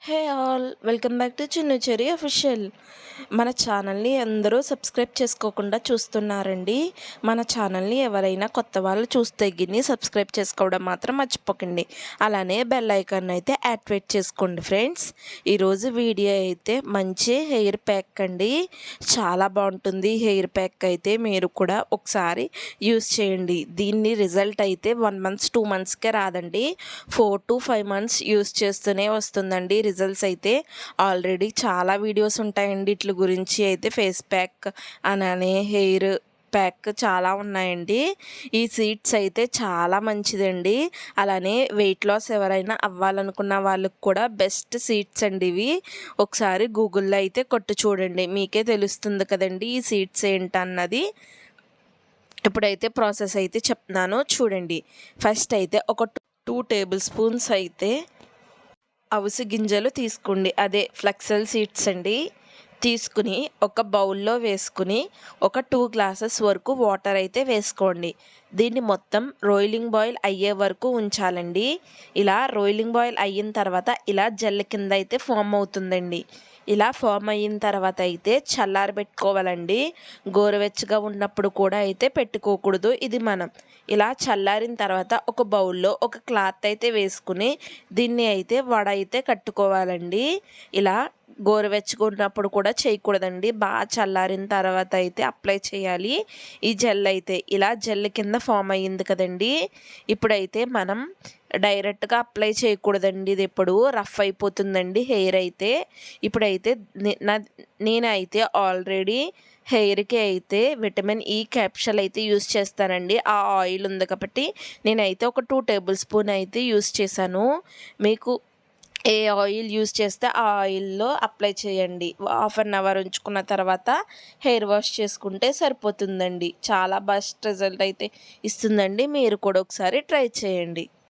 Hey all welcome back to Chinnu cherry official. మన ఛానల్ని అందరూ సబ్స్క్రైబ్ చేసుకోకుండా చూస్తున్నారండి. మన ఛానల్ని ఎవరైనా కొత్త వాళ్ళు చూస్తే గిన్ని సబ్స్క్రైబ్ చేసుకోవడం మాత్రం మర్చిపోకండి. అలానే బెల్ ఐకాన్ అయితే యాక్టివేట్ చేసుకోండి ఫ్రెండ్స్. ఈరోజు వీడియో అయితే మంచి హెయిర్ ప్యాక్ అండి. చాలా బాగుంటుంది హెయిర్ ప్యాక్ అయితే. మీరు కూడా ఒకసారి యూస్ చేయండి. దీన్ని రిజల్ట్ అయితే 1 month 2 monthsకే రాదండి. 4 to 5 months యూస్ చేస్తూనే వస్తుందండి రిజల్ట్స్ అయితే. ఆల్రెడీ చాలా వీడియోస్ ఉంటాయండి ఇట్ల గురించి అయితే. ఫేస్ ప్యాక్ అలానే హెయిర్ ప్యాక్ చాలా ఉన్నాయండి. ఈ సీడ్స్ అయితే చాలా మంచిదండి. అలానే వెయిట్ లాస్ ఎవరైనా అవ్వాలనుకున్న వాళ్ళకి కూడా బెస్ట్ సీడ్స్ అండి ఇవి. ఒకసారి గూగుల్లో అయితే కొట్టి చూడండి, మీకే తెలుస్తుంది కదండి ఈ సీడ్స్ ఏంటన్నది. ఇప్పుడైతే ప్రాసెస్ అయితే చెప్తున్నాను చూడండి. ఫస్ట్ అయితే ఒక 2 tablespoons అయితే అవిసె గింజలు తీసుకోండి, అదే ఫ్లెక్సల్ సీడ్స్ అండి. తీసుకుని ఒక బౌల్లో వేసుకుని ఒక 2 glasses వరకు వాటర్ అయితే వేసుకోండి. దీన్ని మొత్తం రోయిలింగ్ బాయిల్ అయ్యే వరకు ఉంచాలండి. ఇలా రోయిలింగ్ బాయిల్ అయిన తర్వాత ఇలా జెల్ కింద అయితే ఫామ్ అవుతుందండి. ఇలా ఫామ్ అయిన తర్వాత అయితే చల్లారబెట్టుకోవాలండి. గోరువెచ్చగా ఉన్నప్పుడు కూడా అయితే పెట్టుకోకూడదు. ఇది మనం ఇలా చల్లారిన తర్వాత ఒక బౌల్లో ఒక క్లాత్ అయితే వేసుకుని దీన్ని అయితే వడ అయితే కట్టుకోవాలండి. ఇలా గోరువెచ్చగా ఉన్నప్పుడు కూడా చేయకూడదండి, బాగా చల్లారిన తర్వాత అయితే అప్లై చేయాలి ఈ జెల్ అయితే. ఇలా జెల్ కింద ఫామ్ అయ్యింది కదండి. ఇప్పుడైతే మనం డైరెక్ట్గా అప్లై చేయకూడదండి, ఇది ఎప్పుడు రఫ్ అయిపోతుందండి హెయిర్ అయితే. ఇప్పుడైతే నేనైతే ఆల్రెడీ హెయిర్కి అయితే విటమిన్ ఈ క్యాప్షల్ అయితే యూస్ చేస్తానండి. ఆ ఆయిల్ ఉంది కాబట్టి నేనైతే ఒక 2 tablespoons అయితే యూస్ చేశాను. మీకు ఏ ఆయిల్ యూస్ చేస్తే ఆ ఆయిల్లో అప్లై చేయండి. 1/2 hour ఉంచుకున్న తర్వాత హెయిర్ వాష్ చేసుకుంటే సరిపోతుందండి. చాలా బెస్ట్ రిజల్ట్ అయితే ఇస్తుందండి. మీరు కూడా ఒకసారి ట్రై చేయండి.